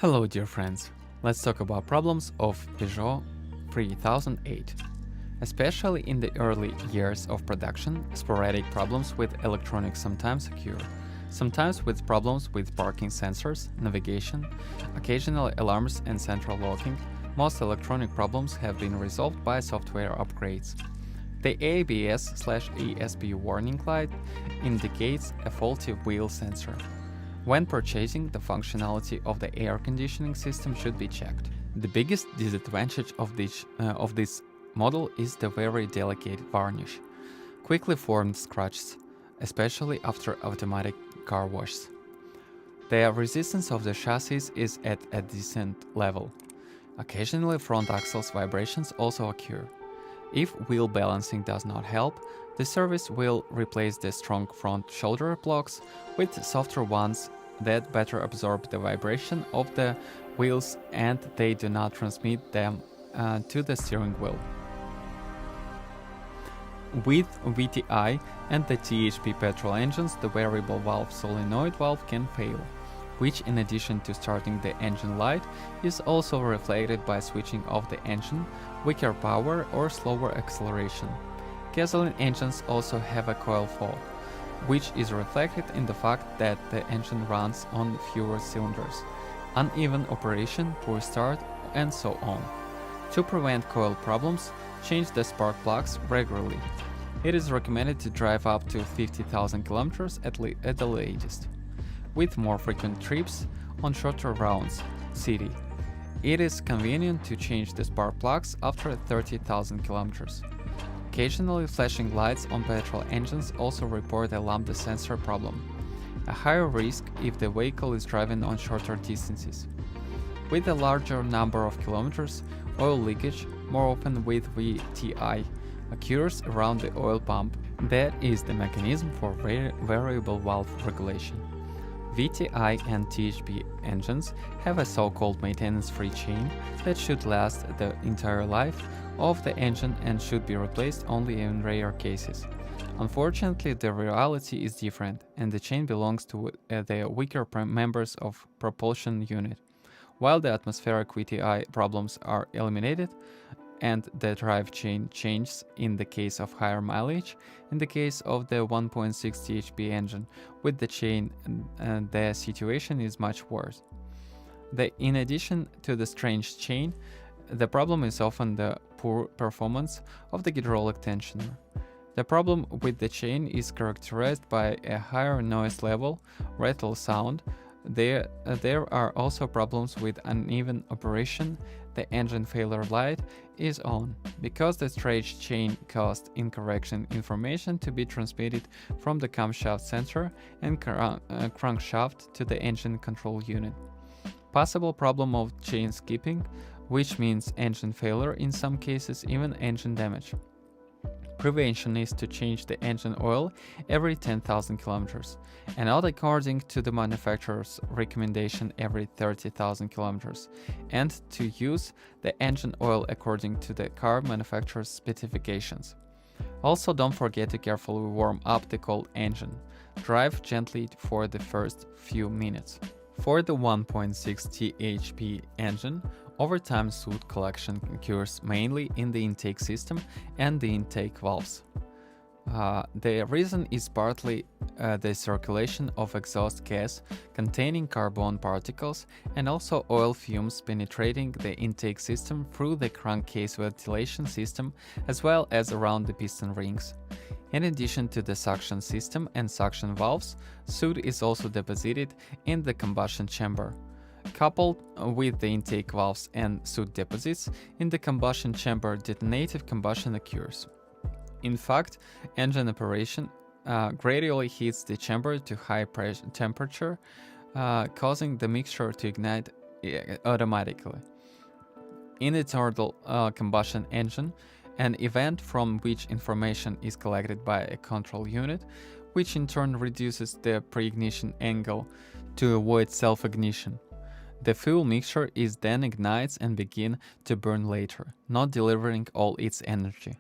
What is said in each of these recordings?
Hello dear friends, let's talk about problems of Peugeot 3008. Especially in the early years of production, sporadic problems with electronics sometimes occur, sometimes with problems with parking sensors, navigation, occasional alarms and central locking. Most electronic problems have been resolved by software upgrades. The ABS/ESP warning light indicates a faulty wheel sensor. When purchasing, the functionality of the air conditioning system should be checked. The biggest disadvantage of this model is the very delicate varnish, quickly formed scratches, especially after automatic car washes. The resistance of the chassis is at a decent level. Occasionally, front axles vibrations also occur. If wheel balancing does not help, the service will replace the strong front shoulder blocks with softer ones that better absorb the vibration of the wheels and they do not transmit them to the steering wheel. With VTI and the THP petrol engines, the variable valve solenoid valve can fail, which in addition to starting the engine light is also reflected by switching off the engine, weaker power or slower acceleration. Gasoline engines also have a coil fall, which is reflected in the fact that the engine runs on fewer cylinders, uneven operation, poor start, and so on. To prevent coil problems, change the spark plugs regularly. It is recommended to drive up to 50,000 km at the latest, with more frequent trips on shorter rounds, city. It is convenient to change the spark plugs after 30,000 km. Occasionally, flashing lights on petrol engines also report a lambda sensor problem, a higher risk if the vehicle is driven on shorter distances. With a larger number of kilometers, oil leakage, more often with VTI, occurs around the oil pump. That is the mechanism for variable valve regulation. VTI and THP engines have a so-called maintenance-free chain that should last the entire life of the engine and should be replaced only in rare cases. Unfortunately, the reality is different, and the chain belongs to the weaker members of propulsion unit. While the atmospheric VTI problems are eliminated, and the drive chain changes in the case of higher mileage, in the case of the 1.6 THP engine with the chain, the situation is much worse. In addition to the strange chain, the problem is often the poor performance of the hydraulic tensioner. The problem with the chain is characterized by a higher noise level, rattle sound. There are also problems with uneven operation. The engine failure light is on, because the strange chain caused incorrect information to be transmitted from the camshaft sensor and crankshaft to the engine control unit. Possible problem of chain skipping, which means engine failure, in some cases even engine damage. Prevention is to change the engine oil every 10,000 km, and not according to the manufacturer's recommendation every 30,000 km, and to use the engine oil according to the car manufacturer's specifications. Also, don't forget to carefully warm up the cold engine. Drive gently for the first few minutes. For the 1.6 THP engine, overtime soot collection occurs mainly in the intake system and the intake valves. The reason is partly the circulation of exhaust gas containing carbon particles and also oil fumes penetrating the intake system through the crankcase ventilation system as well as around the piston rings. In addition to the suction system and suction valves, soot is also deposited in the combustion chamber. Coupled with the intake valves and soot deposits in the combustion chamber, detonative combustion occurs. In fact, engine operation gradually heats the chamber to high temperature, causing the mixture to ignite automatically. In the internal combustion engine, an event from which information is collected by a control unit, which in turn reduces the pre-ignition angle to avoid self-ignition. The fuel mixture is then ignites and begin to burn later, not delivering all its energy.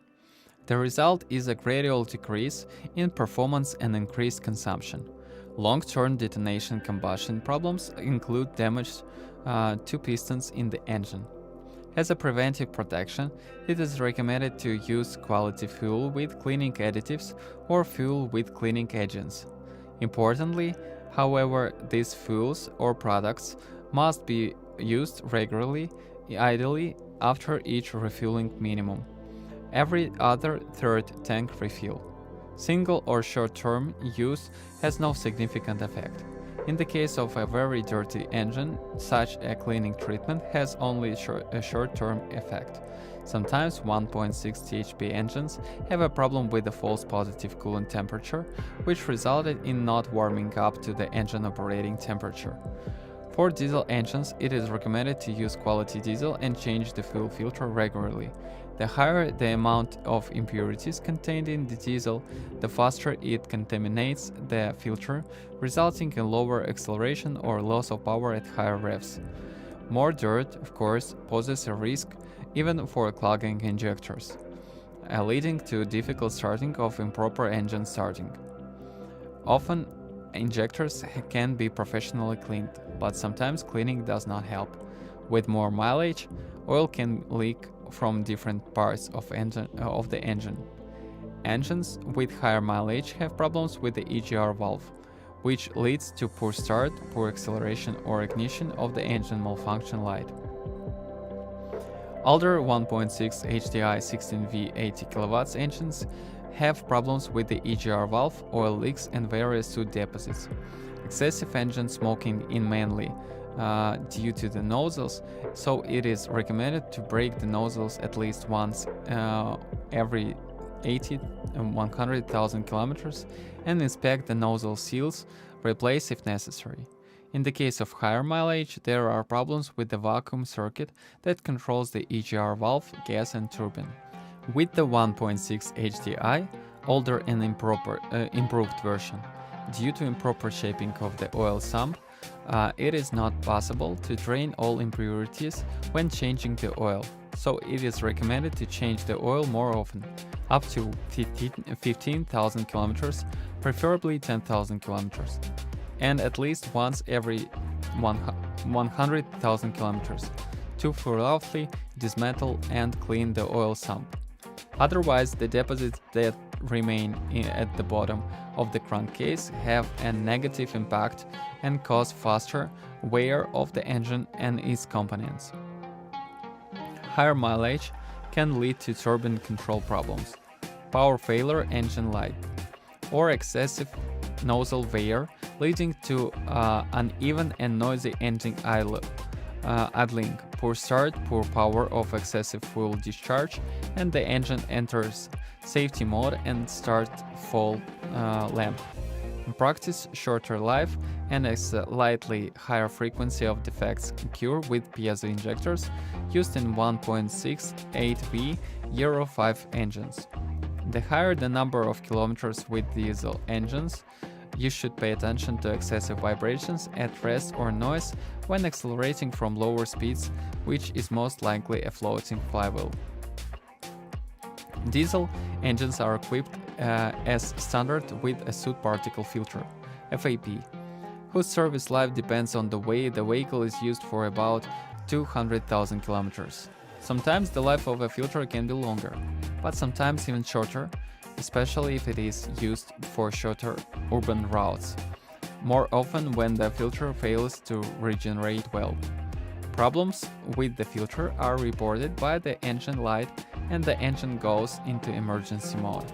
The result is a gradual decrease in performance and increased consumption. Long-term detonation combustion problems include damage two pistons in the engine. As a preventive protection, it is recommended to use quality fuel with cleaning additives or fuel with cleaning agents. Importantly, however, these fuels or products must be used regularly, ideally after each refueling minimum, every other third tank refill. Single or short-term use has no significant effect. In the case of a very dirty engine, such a cleaning treatment has only a short-term effect. Sometimes 1.6 THP engines have a problem with the false positive coolant temperature, which resulted in not warming up to the engine operating temperature. For diesel engines, it is recommended to use quality diesel and change the fuel filter regularly. The higher the amount of impurities contained in the diesel, the faster it contaminates the filter, resulting in lower acceleration or loss of power at higher revs. More dirt, of course, poses a risk even for clogging injectors, leading to difficult starting of improper engine starting. Often, injectors can be professionally cleaned, but sometimes cleaning does not help. With more mileage, oil can leak from different parts of the engine. Engines with higher mileage have problems with the EGR valve, which leads to poor start, poor acceleration or ignition of the engine malfunction light. Older 1.6 HDI 16V 80 kW engines have problems with the EGR valve, oil leaks and various soot deposits. Excessive engine smoking in mainly due to the nozzles, so it is recommended to break the nozzles at least once every 80 and 100,000 kilometers and inspect the nozzle seals, replace if necessary. In the case of higher mileage, there are problems with the vacuum circuit that controls the EGR valve, gas and turbine. With the 1.6 HDI, older and improved version, due to improper shaping of the oil sump, it is not possible to drain all impurities when changing the oil, so it is recommended to change the oil more often, up to 15,000 kilometers, preferably 10,000 kilometers, and at least once every 100,000 kilometers, to thoroughly dismantle and clean the oil sump. Otherwise, the deposits that remain at the bottom of the crankcase have a negative impact and cause faster wear of the engine and its components. Higher mileage can lead to turbine control problems, power failure, engine light, or excessive nozzle wear, leading to uneven and noisy engine idling, poor start, poor power of excessive fuel discharge, and the engine enters safety mode and start fall lamp. In practice, shorter life and a slightly higher frequency of defects occur with piezo injectors used in 1.68V Euro 5 engines. The higher the number of kilometers with diesel engines, you should pay attention to excessive vibrations at rest or noise when accelerating from lower speeds, which is most likely a floating flywheel. Diesel engines are equipped as standard with a soot particle filter, FAP, whose service life depends on the way the vehicle is used for about 200,000 kilometers. Sometimes the life of a filter can be longer, but sometimes even shorter, especially if it is used for shorter urban routes, more often when the filter fails to regenerate well. Problems with the filter are reported by the engine light and the engine goes into emergency mode.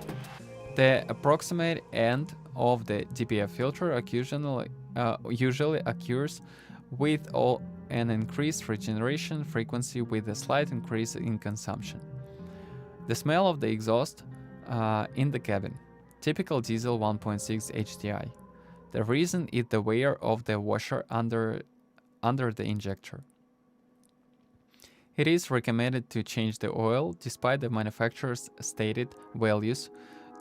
The approximate end of the DPF filter usually occurs with an increased regeneration frequency with a slight increase in consumption. The smell of the exhaust in the cabin. Typical diesel 1.6 HDI. The reason is the wear of the washer under the injector. It is recommended to change the oil despite the manufacturer's stated values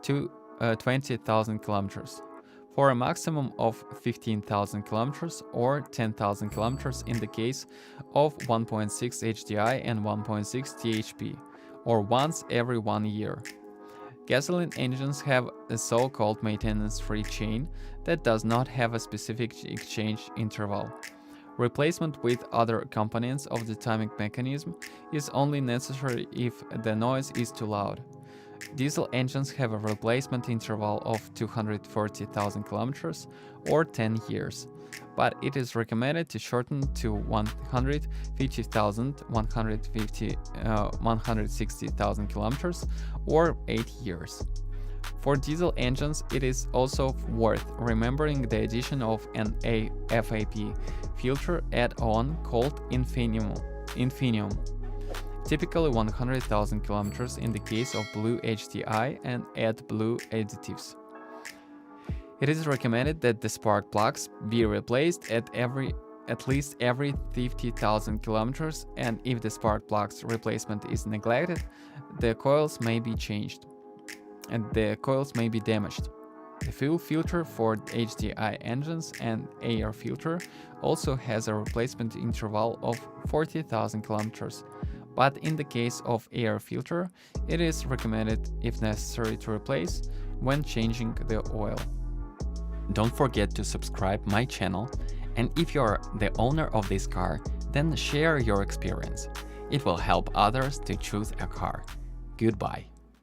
to 20,000 kilometers for a maximum of 15,000 kilometers or 10,000 kilometers in the case of 1.6 HDI and 1.6 THP, or once every 1 year. Gasoline engines have a so-called maintenance-free chain that does not have a specific exchange interval. Replacement with other components of the timing mechanism is only necessary if the noise is too loud. Diesel engines have a replacement interval of 240,000 kilometers or 10 years, but it is recommended to shorten to 150,000, 160,000 kilometers or 8 years. For diesel engines, it is also worth remembering the addition of an FAP filter add-on called Infinium. Typically 100,000 kilometers in the case of blue HDI and AdBlue additives. It is recommended that the spark plugs be replaced at least every 50,000 kilometers, and if the spark plugs replacement is neglected, the coils may be changed and the coils may be damaged. The fuel filter for HDI engines and air filter also has a replacement interval of 40,000 kilometers. But in the case of air filter, it is recommended, if necessary, to replace when changing the oil. Don't forget to subscribe my channel, and if you're the owner of this car, then share your experience. It will help others to choose a car. Goodbye.